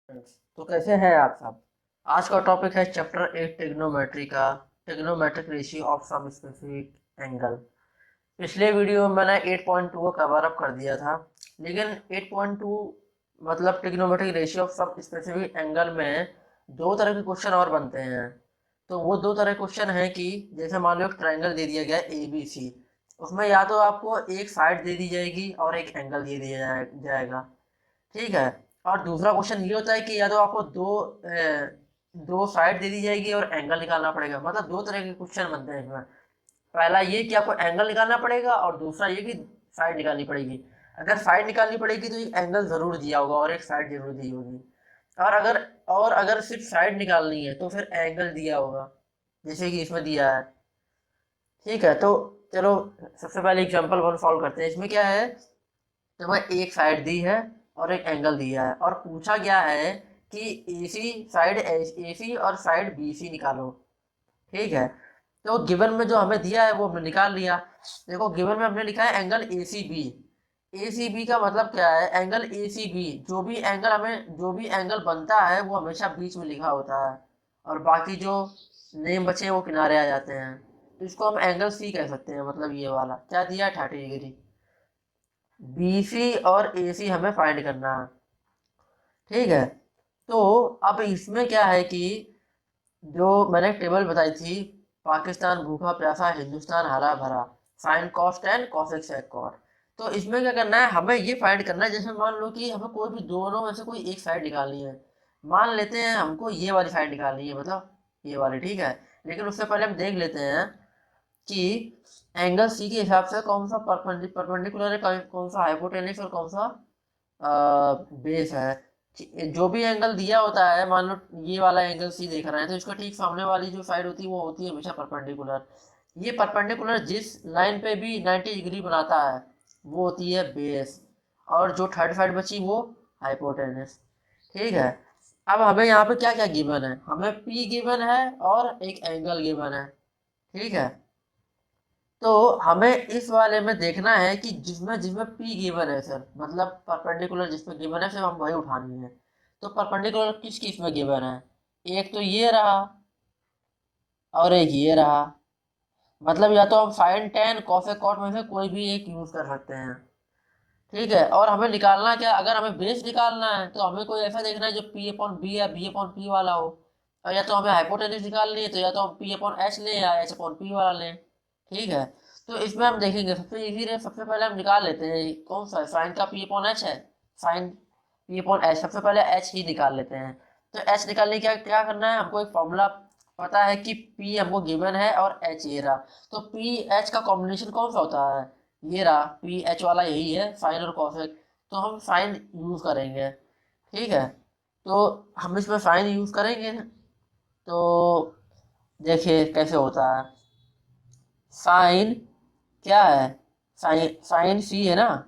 तो कैसे हैं आप सब। आज का टॉपिक है चैप्टर 8 ट्रिग्नोमेट्री का, trigonometric ratio of some specific angle. पिछले वीडियो में मैंने 8.2 को कवर अप कर दिया था, लेकिन 8.2 मतलब trigonometric ratio of some specific angle में दो तरह के क्वेश्चन और बनते हैं। तो वो दो तरह के क्वेश्चन हैं कि जैसे मान लो एक ट्रायंगल दे दिया गया ए बी सी, उसमें या तो आपको एक साइड दे दी जाएगी और एक एंगल दे दिया जाएगा, ठीक है। और दूसरा क्वेश्चन ये होता है कि या तो आपको दो साइड दे दी जाएगी और एंगल निकालना पड़ेगा। मतलब दो तरह के क्वेश्चन बनते हैं इसमें। पहला ये कि आपको एंगल निकालना पड़ेगा और दूसरा ये कि साइड निकालनी पड़ेगी। अगर साइड निकालनी पड़ेगी तो एक एंगल जरूर दिया होगा और एक साइड जरूर दी होगी। और अगर सिर्फ साइड निकालनी है तो फिर एंगल दिया होगा, जैसे कि इसमें दिया है। ठीक है, तो चलो सबसे पहले एग्जांपल वन सॉल्व करते हैं। इसमें क्या है, तो मैं एक साइड दी है और एक एंगल दिया है और पूछा गया है कि एसी और साइड बीसी निकालो। ठीक है, तो गिवन में जो हमें दिया है वो हमने निकाल लिया। देखो गिवन में हमने लिखा है angle A C B. A C B का मतलब क्या है, एंगल ए सी बी जो भी एंगल बनता है वो हमेशा बीच में लिखा होता है और बाकी जो नेम बचे हैं वो किनारे आ जाते हैं। तो इसको हम एंगल सी कह सकते हैं। मतलब ये वाला क्या दिया है, 30 डिग्री। बी सी और ए सी हमें फाइंड करना है। ठीक है, तो अब इसमें क्या है कि जो मैंने टेबल बताई थी, पाकिस्तान भूखा प्यासा, हिंदुस्तान हरा भरा, sine cos tan cosec sec cot. तो इसमें क्या करना है, हमें ये फाइंड करना है। जैसे मान लो कि हमें कोई भी दोनों में से कोई एक साइड निकालनी है। मान लेते हैं हमको ये वाली साइड निकालनी है, मतलब ये वाली, ठीक है। लेकिन उससे पहले हम देख लेते हैं कि एंगल सी के हिसाब से कौन सा परपेंडिकुलर है, कौन सा हाइपोटेनिस और कौन सा बेस है। जो भी एंगल दिया होता है, मान लो ये वाला एंगल सी देख रहे हैं तो इसका ठीक सामने वाली जो साइड होती है वो होती है हमेशा परपेंडिकुलर। ये परपेंडिकुलर जिस लाइन पे भी 90 डिग्री बनाता है वो होती है बेस, और जो थर्ड साइड बची वो हाइपोटेनस। ठीक है, अब हमें यहाँ पे क्या क्या गिवन है, हमें पी गिवन है और एक एंगल गिवन है। ठीक है, तो हमें इस वाले में देखना है कि जिसमें जिसमें पी गिवन है सर, मतलब परपेंडिकुलर जिसमें गिवन है सिर्फ हम वही उठानी है। तो परपेंडिकुलर किस किस में गिवन है, एक तो ये रहा और एक ये रहा। मतलब या तो हम साइन टेन कॉसेक कॉट में से कोई भी एक यूज कर सकते हैं। ठीक है, और हमें निकालना क्या, अगर हमें बेस निकालना है तो हमें कोई ऐसा देखना है जो पी अपॉन बी या बी अपॉन पी वाला हो। और या तो हमें हाइपोटेन्यूज निकालनी है तो या तो हम पी अपॉन एच लें या एच अपॉन पी वाला लें। ठीक है, तो इसमें हम देखेंगे सबसे इजी है, सबसे पहले हम निकाल लेते हैं कौन सा साइन का पी अपॉन एच है। साइन पी अपॉन एच, सबसे पहले एच ही निकाल लेते हैं। तो एच निकालने क्या क्या करना है, हमको एक फॉर्मूला पता है कि पी हमको गिवन है और एच ये रहा। तो पी एच का कॉम्बिनेशन कौन सा होता है, ये रहा पी एच वाला, यही है साइन और कॉसेक। तो हम साइन यूज करेंगे। ठीक है, तो हम इसमें साइन यूज करेंगे। तो देखिए कैसे होता है। साइन क्या है, साइन साइन सी है ना,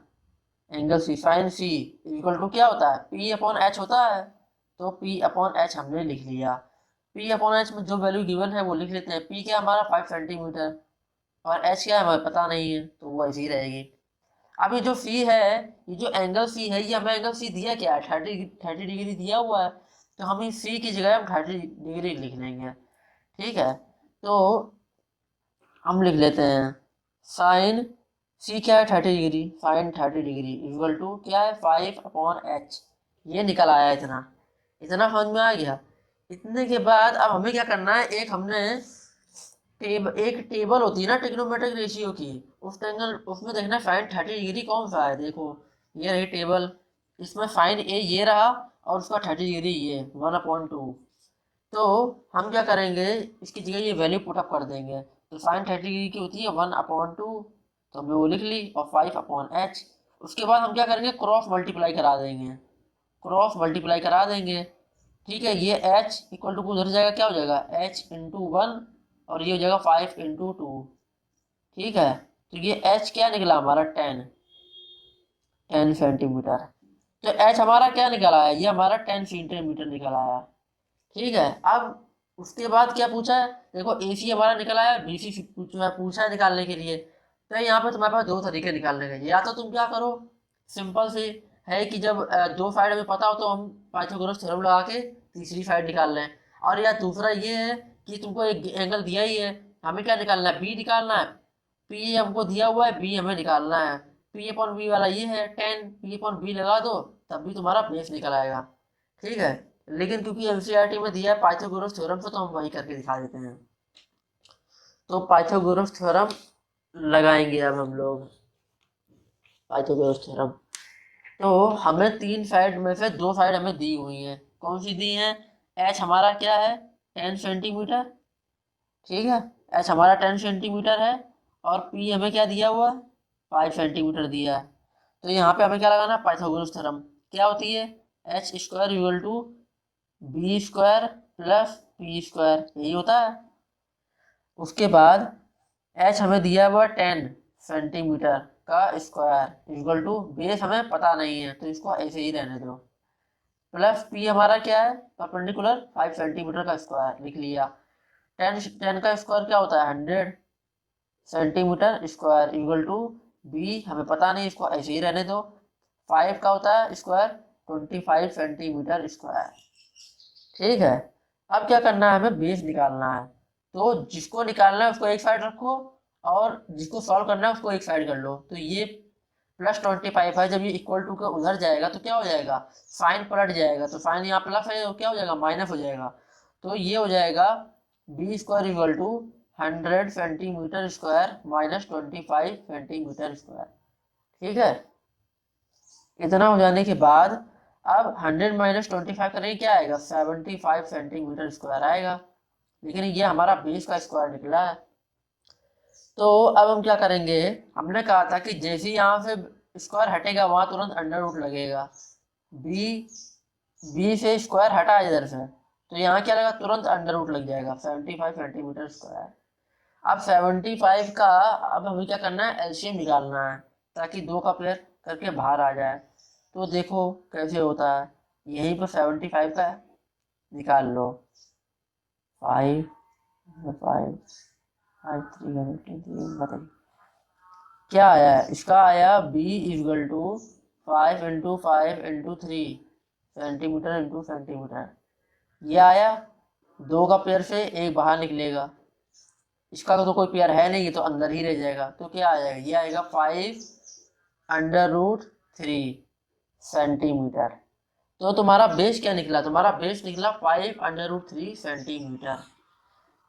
angle C, sine C equal to क्या होता है, पी अपॉन एच होता है। तो पी अपॉन एच हमने लिख लिया। पी अपॉन एच में जो वैल्यू गिवन है वो लिख लेते हैं। पी क्या हमारा 5 सेंटीमीटर और एच क्या है हमें पता नहीं है, तो वो ऐसी रहेगी। अब ये जो सी है, ये जो एंगल सी है, ये हमें एंगल सी दिया क्या है, 30 डिग्री दिया हुआ है। तो हम इस सी की जगह हम 30 डिग्री लिख लेंगे। ठीक है, तो हम लिख लेते हैं साइन सी क्या है, 30 degree, sine 30 degree equal to क्या है, 5/h। ये निकल आया इतना, इतना समझ में आ गया। इतने के बाद अब हमें क्या करना है, एक टेबल होती है ना ट्रिग्नोमेट्रिक रेशियो की, उस टेंगल उसमें देखना साइन 30 डिग्री कौन सा है। देखो ये रही टेबल, इसमें साइन ए ये रहा और उसका 30 डिग्री ये 1/2। तो हम क्या करेंगे, इसकी जगह ये वैल्यू पुटअप कर देंगे। तो साइन 30 डिग्री की होती है 1/2, तो हमने वो लिख ली, और 5/h। उसके बाद हम क्या करेंगे, क्रॉस मल्टीप्लाई करा देंगे, क्रॉस मल्टीप्लाई करा देंगे। ठीक है, ये h इक्वल टू उधर जाएगा, क्या हो जाएगा h×1, और ये हो जाएगा 5×2। ठीक है, तो ये h क्या निकला हमारा, 10 सेंटीमीटर। तो h हमारा क्या निकला है, ये हमारा 10 सेंटीमीटर निकल आया। ठीक है, अब उसके बाद क्या पूछा है, देखो ए सी हमारा निकल आया, बी सी पूछा है निकालने के लिए। तो यहाँ पे तुम्हारे पास दो तरीके निकालने के, या तो तुम क्या करो, सिंपल से है कि जब दो साइड हमें पता हो तो हम पाइथागोरस थ्योरम लगा के तीसरी साइड निकाल लें। और या दूसरा ये है कि तुमको एक एंगल दिया ही है, हमें क्या निकालना है, बी निकालना है। पी हमको दिया हुआ है, बी हमें निकालना है। पी अपॉन बी वाला ये है 10, पी अपॉन बी लगा दो तब भी तुम्हारा बेस निकल आएगा। ठीक है, लेकिन क्योंकि एनसीईआरटी में दिया है पाइथागोरस थ्योरम से तो हम वही करके दिखा देते हैं। तो पाइथागोरस थ्योरम लगाएंगे अब हम लोग। पाइथागोरस थ्योरम, तो हमें तीन साइड में से दो साइड हमें दी हुई है। कौन सी दी है, एच हमारा क्या है 10 सेंटीमीटर। ठीक है, एच हमारा 10 सेंटीमीटर है और पी हमें क्या दिया हुआ, 5 सेंटीमीटर दिया है। तो यहाँ पे हमें क्या लगाना, पाइथागोरस थ्योरम। क्या होती है, H square equal to B square plus P square, यही होता है। उसके बाद एच हमें दिया हुआ 10 सेंटीमीटर का स्क्वायर इक्वल टू, बेस हमें पता नहीं है तो इसको ऐसे ही रहने दो, प्लस पी हमारा क्या है परपेंडिकुलर 5 सेंटीमीटर का स्क्वायर लिख लिया। 10 का स्क्वायर क्या होता है 100 centimetre square equal to, B हमें पता नहीं इसको ऐसे ही रहने दो। 5 का होता है स्क्वायर 25 सेंटीमीटर स्क्वायर। ठीक है, अब क्या करना है, हमें बेस निकालना है। तो जिसको निकालना है उसको एक साइड रखो और जिसको सॉल्व करना है उसको एक साइड कर लो। तो ये +25 है, जब ये इक्वल टू के उधर जाएगा तो क्या हो जाएगा, साइन पलट जाएगा। तो साइन यहाँ प्लस है तो क्या हो जाएगा, माइनस हो जाएगा। तो ये हो जाएगा B square equal to 100 centimetre square minus 25 centimetre square. ठीक है, इतना हो जाने के बाद अब 100 माइनस 25 करेंगे, क्या आएगा 75 सेंटीमीटर स्क्वायर आएगा। लेकिन ये हमारा बेस का स्क्वायर निकला है। तो अब हम क्या करेंगे, हमने कहा था कि जैसे ही यहाँ से स्क्वायर हटेगा वहां तुरंत अंडर रूट लगेगा। बी बी से स्क्वायर हटा इधर से तो यहाँ क्या लगा, तुरंत अंडर रूट लग जाएगा 75 सेंटीमीटर स्क्वायर। अब 75 का, अब हमें क्या करना है, एलसीएम निकालना है ताकि दो का पेयर करके बाहर आ जाए। तो देखो कैसे होता है, यहीं पर 75 का निकाल लो। 5 5 5 3 बताइए क्या आया है, इसका आया बी इक्वल टू 5 × 5 × 3 सेंटीमीटर। ये आया, दो का पेयर से एक बाहर निकलेगा, इसका तो कोई पेयर है नहीं, ये तो अंदर ही रह जाएगा। तो क्या आ जाएगा, ये आएगा 5√3 सेंटीमीटर। तो तुम्हारा बेस क्या निकला, तुम्हारा बेस निकला 5√3 सेंटीमीटर।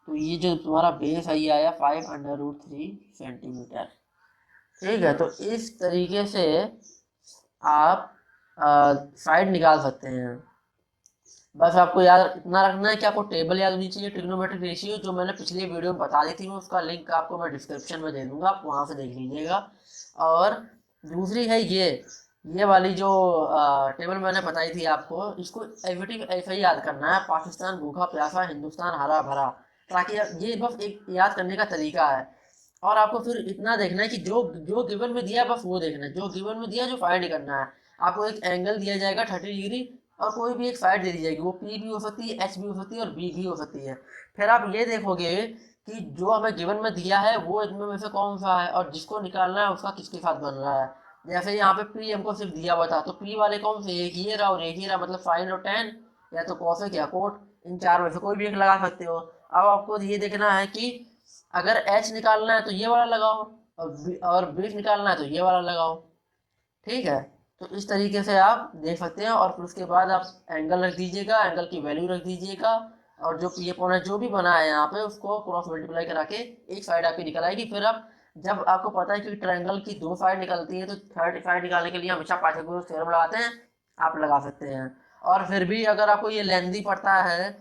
तो ये जो तुम्हारा बेस है ये आया 5√3 सेंटीमीटर। ठीक है, तो इस तरीके से आप साइड निकाल सकते हैं। बस आपको याद इतना रखना है कि आपको टेबल याद होनी चाहिए, ट्रिग्नोमेट्रिक रेशियो जो मैंने पिछली वीडियो में बता दी थी, मैं उसका लिंक आपको मैं डिस्क्रिप्शन में दे दूंगा, आप वहां से देख लीजिएगा। और दूसरी है ये वाली जो टेबल मैंने बताई थी आपको, इसको एवरीथिंग ऐसा ही याद करना है, पाकिस्तान भूखा प्यासा हिंदुस्तान हरा भरा, ताकि ये बस एक याद करने का तरीका है। और आपको फिर इतना देखना है कि जो जो गिवन में दिया है बस वो देखना है, जो गिवन में दिया है जो फाइंड करना है। आपको एक एंगल दिया जाएगा 30 डिग्री और कोई भी एक साइड दे दी जाएगी, वो पी भी हो सकती है, एच भी हो सकती है और बी भी हो सकती है। फिर आप ये देखोगे कि जो हमें गिवन में दिया है वो इनमें में से कौन सा है और जिसको निकालना है उसका किसके साथ बन रहा है। जैसे यहाँ पे पी हमको सिर्फ दिया हुआ था तो पी वाले कौन से, एक ये रहा और एक ही रहा, मतलब साइन और टेन या तो कॉसेक या कोट, इन चार में से कोई भी एक लगा सकते हो। अब आपको ये देखना है कि अगर एच निकालना है तो ये वाला लगाओ और बी निकालना है तो ये वाला लगाओ। ठीक है, तो इस तरीके से आप देख सकते हैं। और फिर उसके बाद आप एंगल रख दीजिएगा, एंगल की वैल्यू रख दीजिएगा और जो पी अपॉन जो भी बना है यहाँ पे उसको क्रॉस मल्टीप्लाई करा के एक साइड आपकी निकल आएगी। फिर आप जब आपको पता है कि ट्रायंगल की दो साइड निकलती है तो थर्ड साइड निकालने के लिए हमेशा पाइथागोरस थ्योरम लगाते हैं, आप लगा सकते हैं। और फिर भी अगर आपको ये लेंथी पड़ता है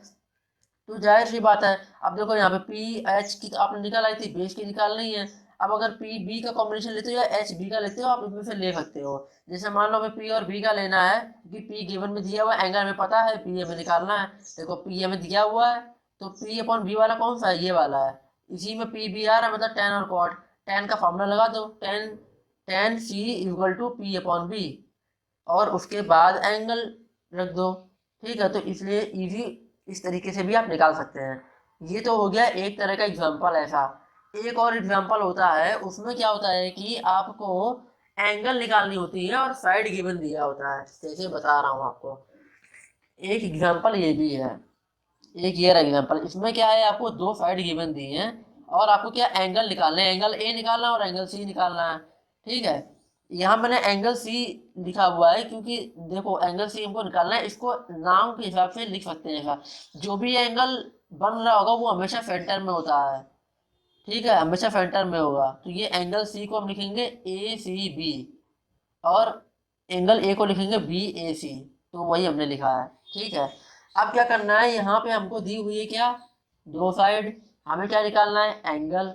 तो जाहिर सी बात है, अब देखो यहाँ पे पी एच की तो आपने निकाल आई थी, बेस की निकालनी है। अब अगर पी बी का कॉम्बिनेशन लेते हो या एच बी का लेते हो आप इनमें से ले सकते हो। जैसे मान लो हमें पी और बी का लेना है कि पी गिवन में दिया हुआ है, एंगल हमें पता है, पी हमें निकालना है। देखो पी हमें दिया हुआ है तो पी अपॉन बी वाला कौन सा है, ये वाला है। इसी में पी बी आ रहा है मतलब टेन और कॉट, टेन का फॉर्मूला लगा दो, tan tan C equal to P upon B और उसके बाद एंगल रख दो। ठीक है, तो इसलिए इजी इस तरीके से भी आप निकाल सकते हैं। ये तो हो गया एक तरह का एग्जाम्पल ऐसा। एक और एग्जाम्पल होता है, उसमें क्या होता है कि आपको एंगल निकालनी होती है और साइड गिवन दिया होता है। जैसे बता रहा हूँ आपको, एक एग्जांपल ये भी है, एक ये रहा एग्जांपल। इसमें क्या है, आपको दो साइड गिवन दी हैं और आपको क्या एंगल निकालना है, एंगल ए निकालना है और एंगल सी निकालना है। ठीक है, यहाँ मैंने एंगल सी लिखा हुआ है क्योंकि देखो एंगल सी हमको निकालना है, इसको नाम के हिसाब से लिख सकते हैं ऐसा। जो भी एंगल बन रहा होगा वो हमेशा सेंटर में होता है। ठीक है, हमेशा सेंटर में होगा। तो ये एंगल सी को हम लिखेंगे ए सी बी, और एंगल ए को लिखेंगे बी ए सी। तो वही हमने लिखा है। ठीक है, अब क्या करना है, यहाँ पे हमको दी हुई है क्या, दो साइड। हमें क्या निकालना है, एंगल।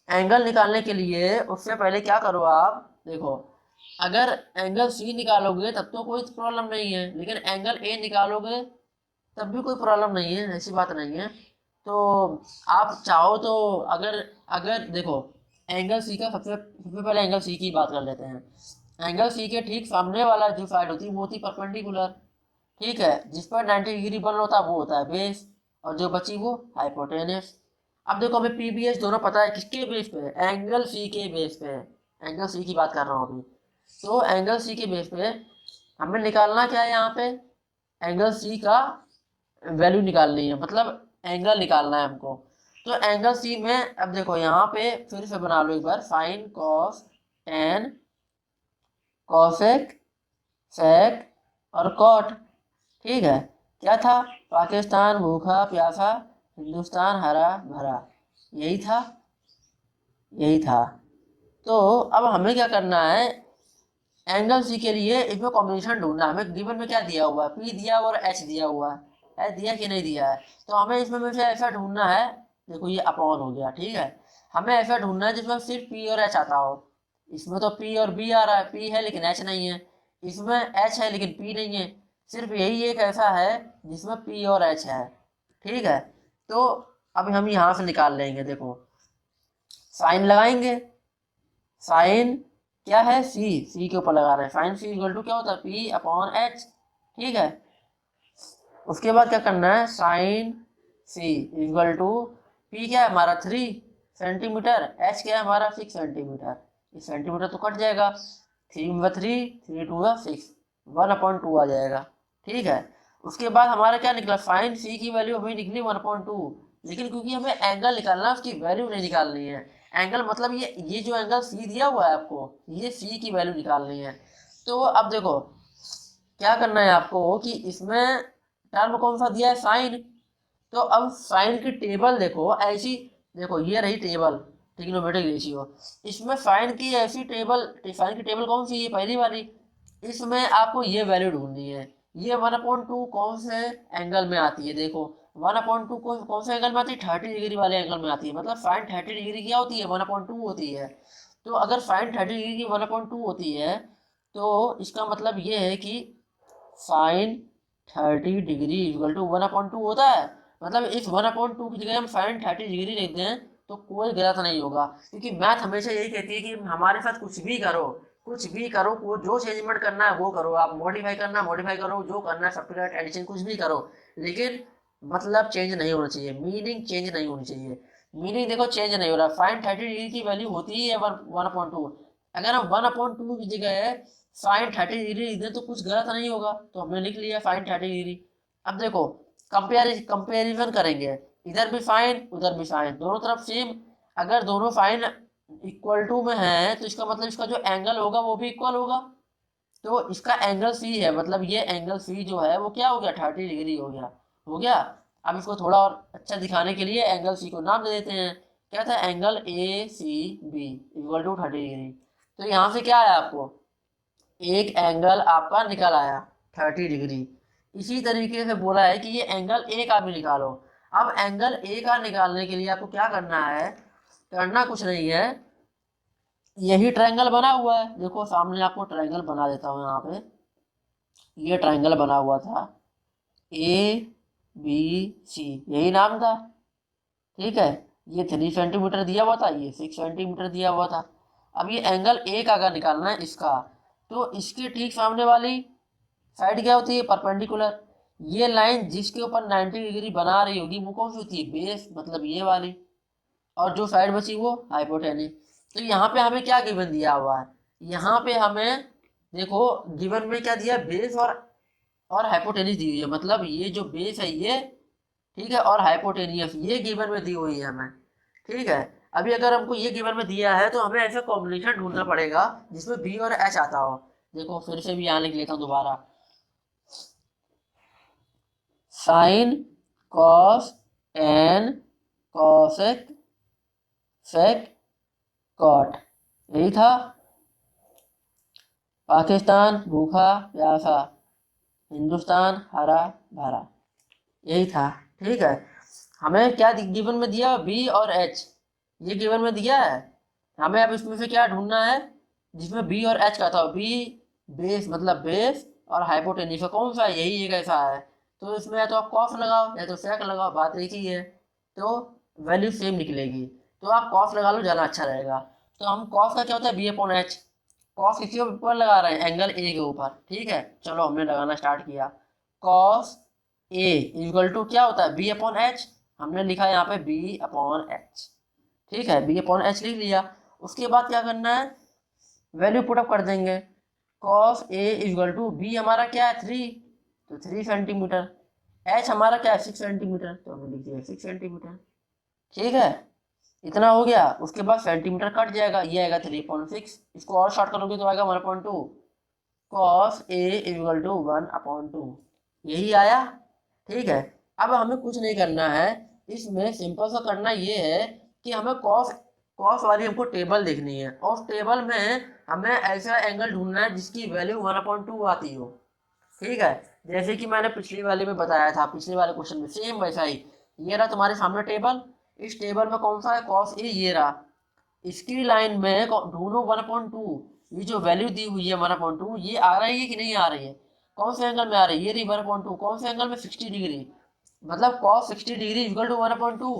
एंगल निकालने के लिए उससे पहले क्या करो आप, देखो अगर एंगल सी निकालोगे तब तो कोई प्रॉब्लम नहीं है, लेकिन एंगल ए निकालोगे तब भी कोई प्रॉब्लम नहीं है, ऐसी बात नहीं है। तो आप चाहो तो अगर अगर देखो एंगल सी का सबसे सबसे पहले एंगल सी की बात कर लेते हैं। एंगल सी के ठीक सामने वाला जो साइड होती है वो होती है परपेंडिकुलर। ठीक है, जिस पर 90 डिग्री बन होता है वो होता है बेस, और जो बची वो हाइपोटेनस। अब देखो हमें पी बी एस दोनों पता है, किसके बेस पे है, एंगल सी के बेस पे है। एंगल सी की बात कर रहा हूँ अभी। तो एंगल सी के बेस पे हमें निकालना क्या है, यहाँ पे एंगल सी का वैल्यू निकालनी है, मतलब एंगल निकालना है हमको। तो एंगल सी में अब देखो यहाँ पे फिर से बना लो एक बार, sine cos tan cosec sec और कॉट। ठीक है, क्या था, पाकिस्तान भूखा प्यासा, हिंदुस्तान हरा भरा, यही था, यही था। तो अब हमें क्या करना है, एंगल सी के लिए इसमें कॉम्बिनेशन ढूंढना है। हमें गिवन में क्या दिया हुआ है, पी दिया हुआ और एच दिया हुआ है, एच दिया कि नहीं दिया है। तो हमें इसमें में से ऐसा ढूंढना है, देखो ये अपॉन हो गया। ठीक है, हमें ऐसा ढूंढना है जिसमें सिर्फ पी और एच आता हो। इसमें तो पी और बी आ रहा है, पी है लेकिन एच नहीं है। इसमें एच है लेकिन पी नहीं है। सिर्फ यही एक ऐसा है जिसमें पी और एच है। ठीक है, तो अब हम यहाँ से निकाल लेंगे, देखो साइन लगाएंगे। साइन क्या है, सी, सी के ऊपर लगा रहे हैं, साइन सी इक्वल टू क्या होता है, पी अपॉन एच। ठीक है, उसके बाद क्या करना है, sine C equal to P क्या है हमारा 3 सेंटीमीटर, एच क्या है हमारा 6 सेंटीमीटर। इस सेंटीमीटर तो कट जाएगा, 3 × 3, 3 × 2 = 6, 1/2 आ जाएगा। ठीक है, उसके बाद हमारा क्या निकला, साइन सी की वैल्यू हमें निकली 1/2, लेकिन क्योंकि हमें एंगल निकालना है उसकी वैल्यू नहीं निकालनी है। एंगल मतलब ये जो एंगल सी दिया हुआ है आपको, ये सी की वैल्यू निकालनी है। तो अब देखो क्या करना है आपको कि इसमें टर्म कौन सा दिया है, साइन। तो अब साइन की टेबल देखो ऐसी, देखो ये रही टेबल, ट्रिग्नोमेट्रिक रेशियो। इसमें साइन की ऐसी टेबल, साइन की टेबल कौन सी है, पहली वाली। इसमें आपको ये वैल्यू ढूंढनी है। ये 1/2 कौन से एंगल में आती है, देखो 1/2 कौन से एंगल में आती है, 30 डिग्री वाले एंगल में आती है। मतलब साइन 30 डिग्री क्या होती है, 1/2 होती है। तो अगर साइन 30 डिग्री की 1/2 होती है, तो इसका मतलब ये है कि साइन 30 डिग्री इक्वल टू 1/2 होता है। मतलब इस 1/2 की जगह हम साइन 30 डिग्री लिख दें तो कोई गलत नहीं होगा, क्योंकि मैथ हमेशा यही कहती है कि हमारे साथ कुछ भी करो, कुछ भी करो, वो जो चेंजमेंट करना है वो करो, आप मॉडिफाई करना मॉडिफाई करो, जो करना है सब्ट्रैक्ट एडिशन कुछ भी करो, लेकिन मतलब चेंज नहीं होना चाहिए, मीनिंग चेंज नहीं होनी चाहिए। मीनिंग देखो चेंज नहीं हो रहा, साइन 30 डिग्री की वैल्यू होती ही है 1/2। अगर हम 1/2 की जगह साइन 30 डिग्री लिख दें तो कुछ गलत नहीं होगा, तो हमने लिख लिया साइन 30 डिग्री। अब देखो कंपेरिजन करेंगे, इधर भी साइन उधर भी साइन, दोनों तरफ सेम। अगर दोनों साइन इक्वल टू में है तो इसका मतलब इसका जो एंगल होगा वो भी इक्वल होगा। तो इसका एंगल सी है, मतलब ये एंगल सी जो है वो क्या हो गया, 30 डिग्री हो गया। हो गया। अब इसको थोड़ा और अच्छा दिखाने के लिए एंगल सी को नाम दे देते हैं, क्या था, angle A C B equal to 30 degree. तो यहाँ से क्या आया आपको, एक एंगल आपका निकल आया 30 डिग्री। इसी तरीके से बोला है कि ये एंगल ए का भी निकालो। अब एंगल ए का निकालने के लिए आपको क्या करना है, करना कुछ नहीं है, यही ट्रायंगल बना हुआ है, देखो सामने आपको ट्रायंगल बना देता हूँ यहाँ पे। ये ट्रायंगल बना हुआ था ए बी सी, यही नाम था। ठीक है, ये 3 सेंटीमीटर दिया हुआ था, ये 6 सेंटीमीटर दिया हुआ था। अब ये एंगल ए का अगर निकालना है इसका, तो इसके ठीक सामने वाली साइड क्या होती है, परपेंडिकुलर। ये लाइन जिसके ऊपर 90 डिग्री बना रही होगी वो कौन सी होती है, बेस, मतलब ये वाली। और जो साइड बची वो हाइपोटेनिस। तो यहाँ पे हमें क्या गिवन दिया हुआ है, यहाँ पे हमें देखो गिवन में क्या दिया, बेस और हाइपोटेनिस दी हुई है, मतलब ये जो बेस है ये, ठीक है, और हाइपोटेनियस ये गिवन में दी हुई है हमें, ठीक है। अभी अगर हमको ये गिवन में दिया है तो हमें ऐसा कॉम्बिनेशन ढूंढना पड़ेगा जिसमें बी और एच आता हो। देखो फिर से भी यहाँ लिख लेता हूँ दोबारा, sine cos tan cosec sec cot, यही था। पाकिस्तान भूखा प्यासा, हिंदुस्तान हरा भरा, यही था, ठीक है। हमें क्या गिवन में दिया, बी और एच, ये गिवन में दिया है। हमें अब इसमें से क्या ढूंढना है जिसमें बी और एच का था। बी बेस मतलब बेस, और हाइपोटेन्यूज कौन सा है, यही एक ऐसा है। तो इसमें या तो आप कॉस लगाओ या तो सेक लगाओ, बात एक ही है, तो वैल्यू सेम निकलेगी। तो आप कॉस लगा लो, ज़्यादा अच्छा रहेगा। तो हम कॉस का क्या होता है, बी अपॉन एच, कॉस किसी ऊपर लगा रहे हैं, एंगल ए के ऊपर, ठीक है। चलो हमने लगाना स्टार्ट किया। कॉस ए इक्वल टू क्या होता है, बी अपॉन एच, हमने लिखा है यहाँ पे बी अपॉन एच, ठीक है, बी अपॉन एच लिख लिया। उसके बाद क्या करना है, वैल्यू पुटअप कर देंगे। Cos A equal to B हमारा क्या है 3, तो 3 सेंटीमीटर, एच हमारा क्या है 6 सेंटीमीटर, तो हमने लिख दिया 6 सेंटीमीटर, ठीक है। इतना हो गया। उसके बाद सेंटीमीटर कट जाएगा, ये आएगा 3.6, इसको और शॉर्ट करोगे तो आएगा 1/2, कॉस ए इक्वल टू 1/2, यही आया, ठीक है। अब हमें कुछ नहीं करना है इसमें, सिंपल सा करना ये है कि हमें कॉस कॉस वाली हमको टेबल देखनी है, और उस टेबल में हमें ऐसा एंगल ढूंढना है जिसकी वैल्यू 1/2 आती हो, ठीक है। जैसे कि मैंने पिछली वाले में बताया था, पिछले वाले क्वेश्चन में सेम वैसा ही। ये रहा तुम्हारे सामने टेबल, इस टेबल में कौन सा है, कॉस ए, ये रहा। इसकी लाइन में ढूंढो 1/2, ये जो वैल्यू दी हुई है 1/2, ये आ रही है कि नहीं आ रही है, कौन से एंगल में आ रही है, ये रही 1/2, कौन से एंगल में, 60 डिग्री, मतलब कॉस 60 डिग्री इक्वल टू 1/2।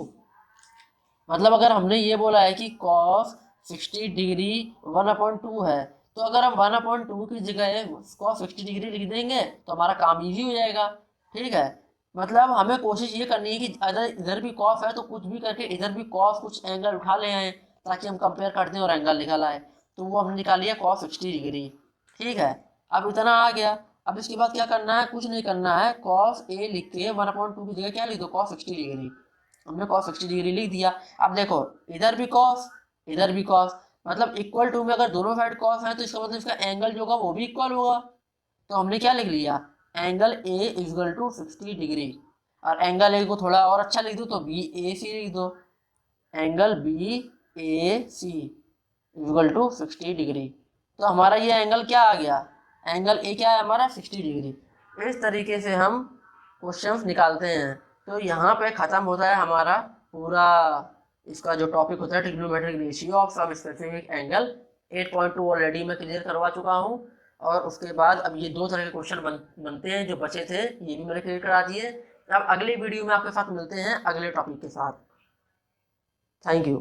मतलब अगर हमने ये बोला है कि कॉस 60 डिग्री 1/2 है, तो अगर हम 1/2 की जगह कॉस 60 डिग्री लिख देंगे तो हमारा काम इजी हो जाएगा, ठीक है। मतलब हमें कोशिश ये करनी है कि अगर इधर भी कॉस है तो कुछ भी करके इधर भी कॉस कुछ एंगल उठा ले आए, ताकि हम कंपेयर कर दें और एंगल निकल आए। तो वो हमने निकाल लिया कॉस 60 डिग्री, ठीक है। अब इतना आ गया। अब इसके बाद क्या करना है, कुछ नहीं करना है, कॉस ए लिख के 1/2 की जगह क्या लिख दो, कॉस 60 डिग्री, हमने कॉस 60 डिग्री लिख दिया। अब देखो इधर भी कॉस इधर भी कॉस, मतलब इक्वल टू में अगर दोनों साइड कॉस है तो इसका मतलब इसका एंगल जो होगा वो भी इक्वल होगा। तो हमने क्या लिख लिया, angle A equal to 60 degree, और एंगल ए को थोड़ा और अच्छा लिख दो तो बी ए सी लिख दो, angle B A C equal to 60 degree. तो हमारा ये एंगल क्या आ गया, एंगल ए क्या है हमारा 60 डिग्री। इस तरीके से हम क्वेश्चंस निकालते हैं। तो यहाँ पे ख़त्म होता है हमारा पूरा इसका जो टॉपिक होता है, trigonometric ratio of some specific angle. 8.2 already मैं क्लियर करवा चुका हूँ, और उसके बाद अब ये दो तरह के क्वेश्चन बनते हैं जो बचे थे, ये भी मैंने क्लियर करा दिए। अब अगली वीडियो में आपके साथ मिलते हैं अगले टॉपिक के साथ। Thank you.